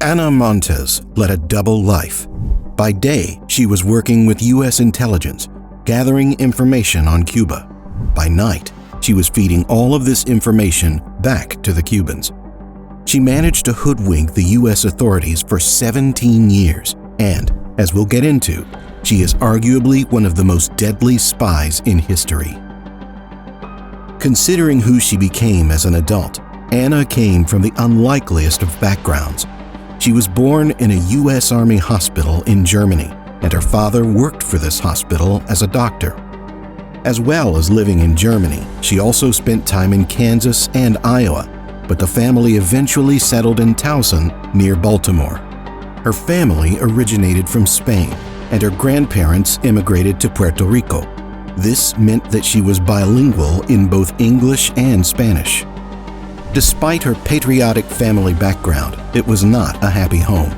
Ana Montes led a double life. By day, she was working with U.S. intelligence, gathering information on Cuba. By night, she was feeding all of this information back to the Cubans. She managed to hoodwink the U.S. authorities for 17 years, and, as we'll get into, she is arguably one of the most deadly spies in history. Considering who she became as an adult, Ana came from the unlikeliest of backgrounds. She was born in a U.S. Army hospital in Germany, and her father worked for this hospital as a doctor. As well as living in Germany, she also spent time in Kansas and Iowa, but the family eventually settled in Towson, near Baltimore. Her family originated from Spain, and her grandparents immigrated to Puerto Rico. This meant that she was bilingual in both English and Spanish. Despite her patriotic family background, it was not a happy home.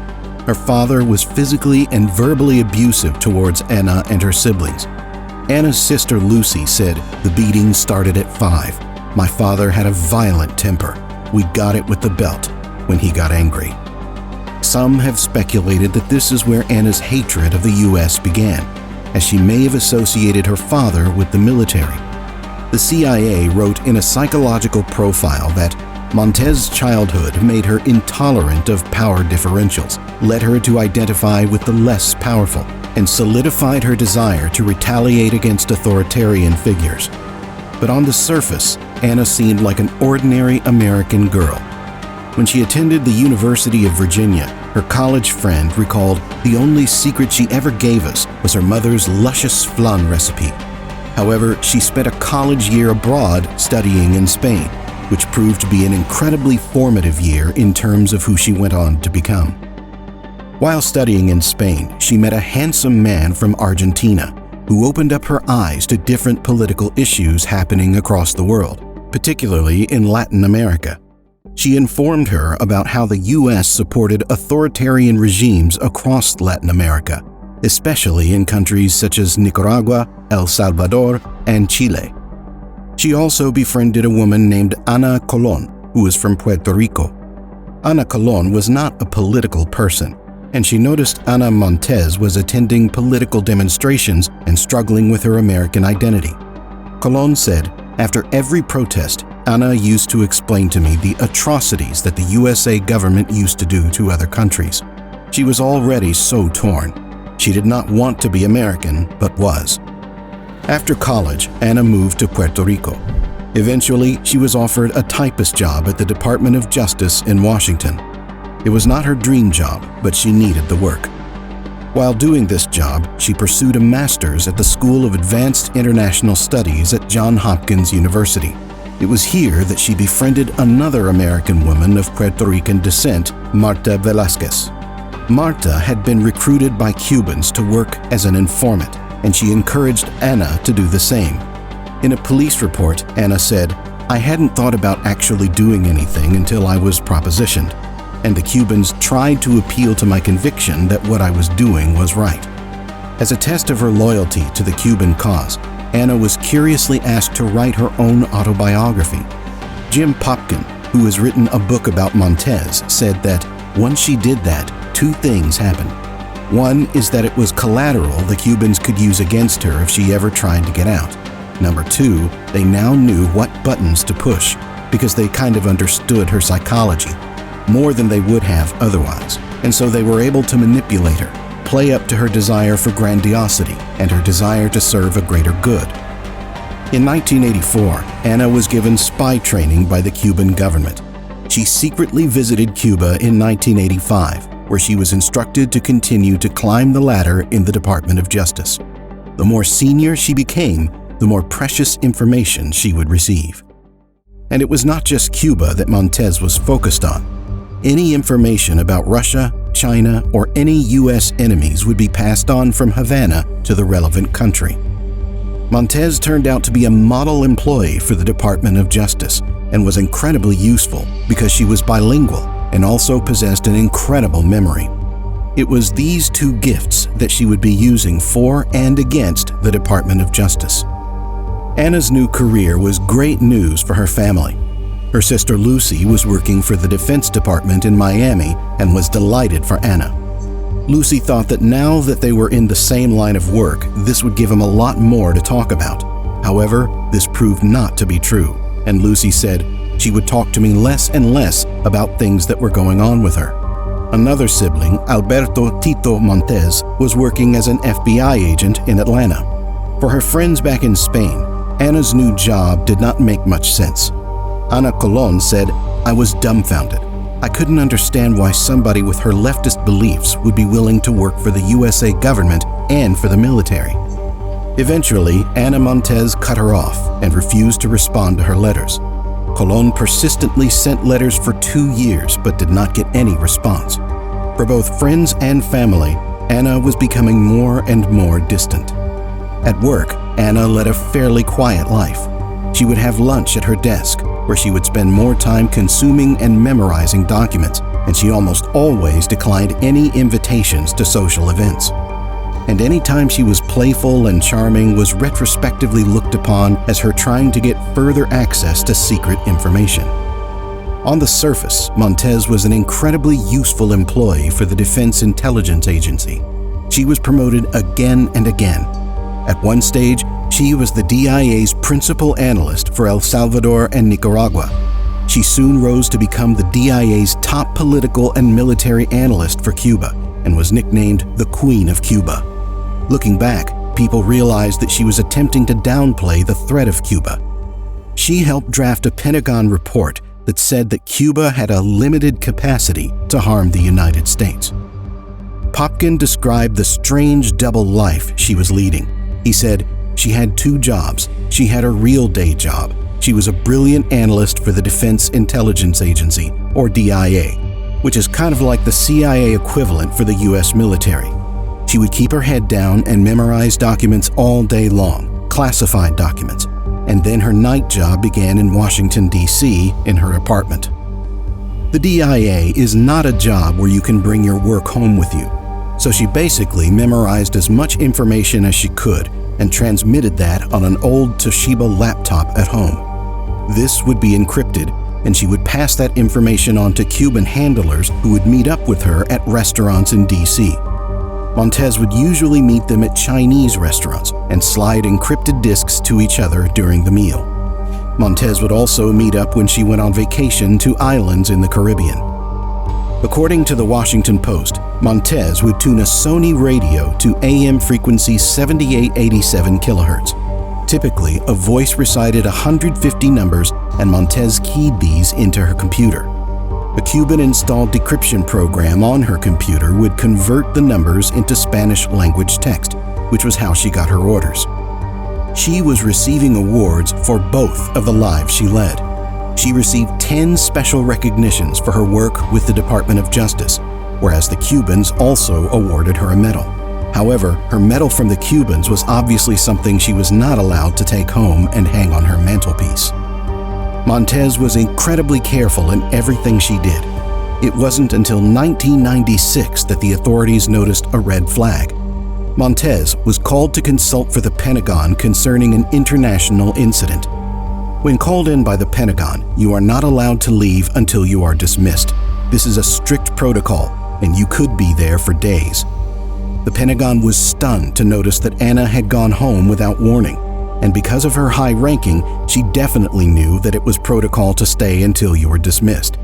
Her father was physically and verbally abusive towards Ana and her siblings. Ana's sister Lucy said, "The beatings started at 5. My father had a violent temper. We got it with the belt when he got angry." Some have speculated that this is where Ana's hatred of the U.S. began, as she may have associated her father with the military. The CIA wrote in a psychological profile that Montes' childhood made her intolerant of power differentials, led her to identify with the less powerful, and solidified her desire to retaliate against authoritarian figures. But on the surface, Ana seemed like an ordinary American girl. When she attended the University of Virginia, her college friend recalled the only secret she ever gave us was her mother's luscious flan recipe. However, she spent a college year abroad studying in Spain, which proved to be an incredibly formative year in terms of who she went on to become. While studying in Spain, she met a handsome man from Argentina who opened up her eyes to different political issues happening across the world, particularly in Latin America. She informed her about how the U.S. supported authoritarian regimes across Latin America, especially in countries such as Nicaragua, El Salvador, and Chile. She also befriended a woman named Ana Colon, who was from Puerto Rico. Ana Colon was not a political person, and she noticed Ana Montes was attending political demonstrations and struggling with her American identity. Colon said, "After every protest, Ana used to explain to me the atrocities that the USA government used to do to other countries. She was already so torn. She did not want to be American, but was." After college, Ana moved to Puerto Rico. Eventually, she was offered a typist job at the Department of Justice in Washington. It was not her dream job, but she needed the work. While doing this job, she pursued a master's at the School of Advanced International Studies at Johns Hopkins University. It was here that she befriended another American woman of Puerto Rican descent, Marta Velázquez. Marta had been recruited by Cubans to work as an informant, and she encouraged Ana to do the same. In a police report, Ana said, "I hadn't thought about actually doing anything until I was propositioned, and the Cubans tried to appeal to my conviction that what I was doing was right." As a test of her loyalty to the Cuban cause, Ana was curiously asked to write her own autobiography. Jim Popkin, who has written a book about Montes, said that once she did that, 2 things happened. One is that it was collateral the Cubans could use against her if she ever tried to get out. Number 2, they now knew what buttons to push because they kind of understood her psychology, more than they would have otherwise, and so they were able to manipulate her, play up to her desire for grandiosity and her desire to serve a greater good. In 1984, Ana was given spy training by the Cuban government. She secretly visited Cuba in 1985, where she was instructed to continue to climb the ladder in the Department of Justice. The more senior she became, the more precious information she would receive. And it was not just Cuba that Montes was focused on. Any information about Russia, China, or any U.S. enemies would be passed on from Havana to the relevant country. Montes turned out to be a model employee for the Department of Justice and was incredibly useful because she was bilingual and also possessed an incredible memory. It was these 2 gifts that she would be using for and against the Department of Justice. Ana's new career was great news for her family. Her sister Lucy was working for the Defense Department in Miami and was delighted for Ana. Lucy thought that now that they were in the same line of work, this would give him a lot more to talk about. However, this proved not to be true, and Lucy said she would talk to me less and less about things that were going on with her. Another sibling, Alberto Tito Montes, was working as an FBI agent in Atlanta. For her friends back in Spain, Ana's new job did not make much sense. Ana Colon said, "I was dumbfounded. I couldn't understand why somebody with her leftist beliefs would be willing to work for the USA government and for the military." Eventually, Ana Montes cut her off and refused to respond to her letters. Colon persistently sent letters for 2 years but did not get any response. For both friends and family, Ana was becoming more and more distant. At work, Ana led a fairly quiet life. She would have lunch at her desk, where she would spend more time consuming and memorizing documents, and she almost always declined any invitations to social events. And any time she was playful and charming was retrospectively looked upon as her trying to get further access to secret information. On the surface, Montes was an incredibly useful employee for the Defense Intelligence Agency. She was promoted again and again. At one stage, she was the DIA's principal analyst for El Salvador and Nicaragua. She soon rose to become the DIA's top political and military analyst for Cuba and was nicknamed the Queen of Cuba. Looking back, people realized that she was attempting to downplay the threat of Cuba. She helped draft a Pentagon report that said that Cuba had a limited capacity to harm the United States. Popkin described the strange double life she was leading. He said, "She had 2 jobs. She had a real day job. She was a brilliant analyst for the Defense Intelligence Agency, or DIA, which is kind of like the CIA equivalent for the US military. She would keep her head down and memorize documents all day long, classified documents, and then her night job began in Washington, D.C., in her apartment." The DIA is not a job where you can bring your work home with you, so she basically memorized as much information as she could and transmitted that on an old Toshiba laptop at home. This would be encrypted, and she would pass that information on to Cuban handlers who would meet up with her at restaurants in D.C. Montes would usually meet them at Chinese restaurants and slide encrypted discs to each other during the meal. Montes would also meet up when she went on vacation to islands in the Caribbean. According to the Washington Post, Montes would tune a Sony radio to AM frequency 7887 kHz. Typically, a voice recited 150 numbers and Montes keyed these into her computer. A Cuban-installed decryption program on her computer would convert the numbers into Spanish-language text, which was how she got her orders. She was receiving awards for both of the lives she led. She received 10 special recognitions for her work with the Department of Justice, whereas the Cubans also awarded her a medal. However, her medal from the Cubans was obviously something she was not allowed to take home and hang on her mantelpiece. Montes was incredibly careful in everything she did. It wasn't until 1996 that the authorities noticed a red flag. Montes was called to consult for the Pentagon concerning an international incident. When called in by the Pentagon, you are not allowed to leave until you are dismissed. This is a strict protocol, and you could be there for days. The Pentagon was stunned to notice that Ana had gone home without warning, and because of her high ranking, she definitely knew that it was protocol to stay until you were dismissed.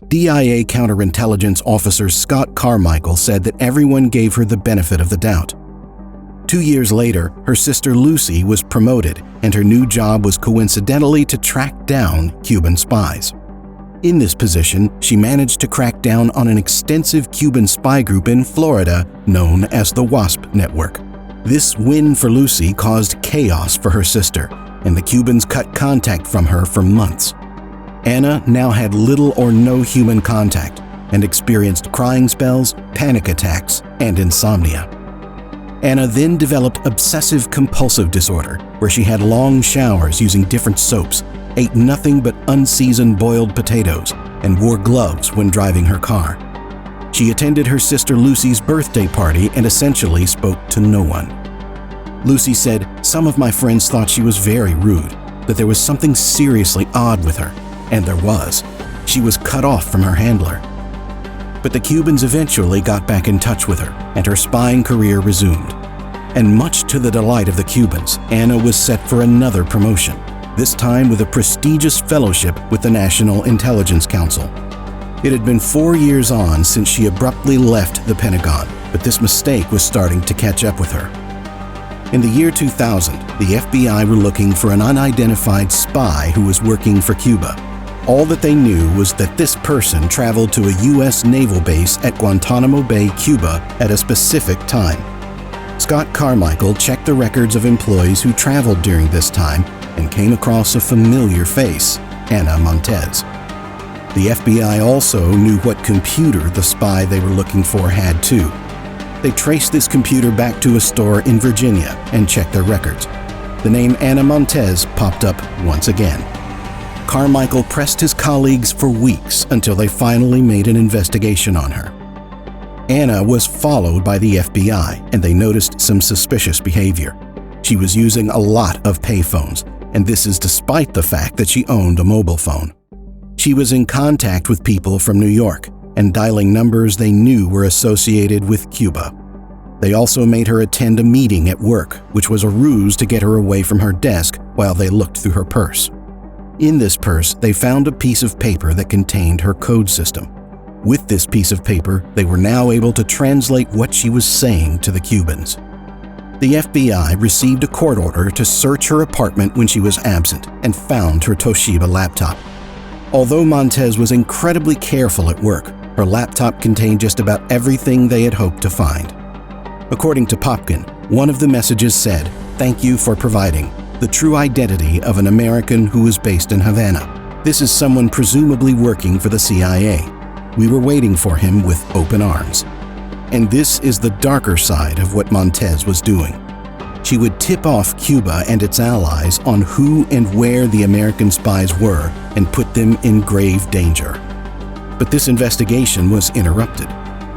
DIA counterintelligence officer Scott Carmichael said that everyone gave her the benefit of the doubt. 2 years later, her sister Lucy was promoted, and her new job was coincidentally to track down Cuban spies. In this position, she managed to crack down on an extensive Cuban spy group in Florida known as the WASP Network. This win for Lucy caused chaos for her sister, and the Cubans cut contact from her for months. Ana now had little or no human contact and experienced crying spells, panic attacks, and insomnia. Ana then developed obsessive-compulsive disorder, where she had long showers using different soaps, ate nothing but unseasoned boiled potatoes, and wore gloves when driving her car. She attended her sister Lucy's birthday party and essentially spoke to no one. Lucy said, "Some of my friends thought she was very rude, that there was something seriously odd with her," and there was. She was cut off from her handler. But the Cubans eventually got back in touch with her, and her spying career resumed. And much to the delight of the Cubans, Ana was set for another promotion, this time with a prestigious fellowship with the National Intelligence Council. It had been 4 years on since she abruptly left the Pentagon, but this mistake was starting to catch up with her. In the year 2000, the FBI were looking for an unidentified spy who was working for Cuba. All that they knew was that this person traveled to a U.S. naval base at Guantanamo Bay, Cuba, at a specific time. Scott Carmichael checked the records of employees who traveled during this time and came across a familiar face, Ana Montes. The FBI also knew what computer the spy they were looking for had too. They traced this computer back to a store in Virginia and checked their records. The name Ana Montes popped up once again. Carmichael pressed his colleagues for weeks until they finally made an investigation on her. Ana was followed by the FBI, and they noticed some suspicious behavior. She was using a lot of payphones, and this is despite the fact that she owned a mobile phone. She was in contact with people from New York and dialing numbers they knew were associated with Cuba. They also made her attend a meeting at work, which was a ruse to get her away from her desk while they looked through her purse. In this purse, they found a piece of paper that contained her code system. With this piece of paper, they were now able to translate what she was saying to the Cubans. The FBI received a court order to search her apartment when she was absent and found her Toshiba laptop. Although Montes was incredibly careful at work, her laptop contained just about everything they had hoped to find. According to Popkin, one of the messages said, "Thank you for providing the true identity of an American who is based in Havana. This is someone presumably working for the CIA. We were waiting for him with open arms." And this is the darker side of what Montes was doing. She would tip off Cuba and its allies on who and where the American spies were and put them in grave danger. But this investigation was interrupted.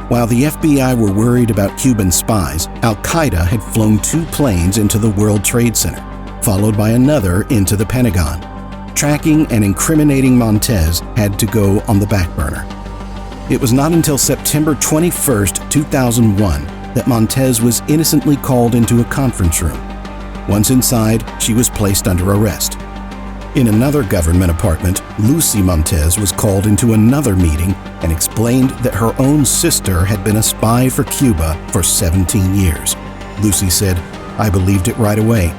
While the FBI were worried about Cuban spies, Al-Qaeda had flown 2 planes into the World Trade Center, followed by another into the Pentagon. Tracking and incriminating Montes had to go on the back burner. It was not until September 21, 2001, that Montes was innocently called into a conference room. Once inside, she was placed under arrest. In another government apartment, Lucy Montes was called into another meeting and explained that her own sister had been a spy for Cuba for 17 years. Lucy said, "I believed it right away.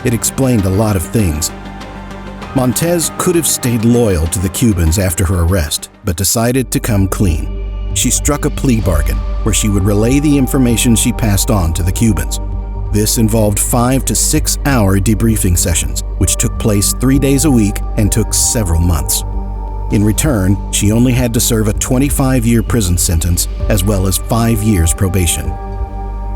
It explained a lot of things." Montes could have stayed loyal to the Cubans after her arrest, but decided to come clean. She struck a plea bargain where she would relay the information she passed on to the Cubans. This involved 5 to 6 hour debriefing sessions, which took place 3 days a week and took several months. In return, she only had to serve a 25-year prison sentence as well as 5 years probation.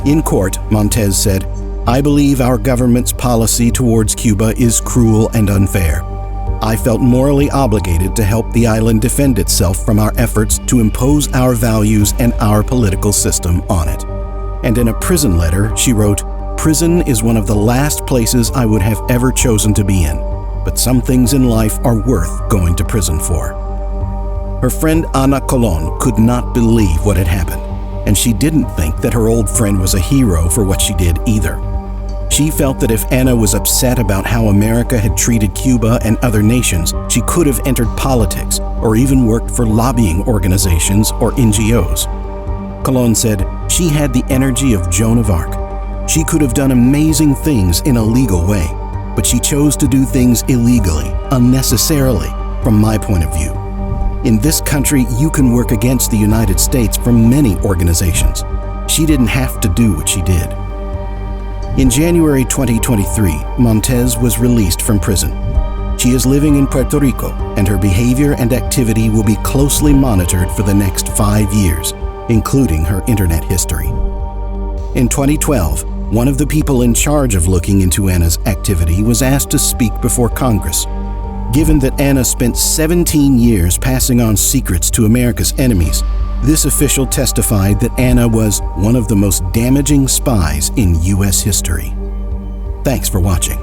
In court, Montes said, "I believe our government's policy towards Cuba is cruel and unfair. I felt morally obligated to help the island defend itself from our efforts to impose our values and our political system on it." And in a prison letter, she wrote, "Prison is one of the last places I would have ever chosen to be in, but some things in life are worth going to prison for." Her friend Ana Colon could not believe what had happened, and she didn't think that her old friend was a hero for what she did either. She felt that if Ana was upset about how America had treated Cuba and other nations, she could have entered politics or even worked for lobbying organizations or NGOs. Colon said she had the energy of Joan of Arc. She could have done amazing things in a legal way, but she chose to do things illegally, unnecessarily, from my point of view. In this country, you can work against the United States from many organizations. She didn't have to do what she did. In January 2023, Montes was released from prison. She is living in Puerto Rico, and her behavior and activity will be closely monitored for the next 5 years, including her internet history. In 2012, one of the people in charge of looking into Ana's activity was asked to speak before Congress. Given that Ana spent 17 years passing on secrets to America's enemies, this official testified that Ana was one of the most damaging spies in U.S. history. Thanks for watching.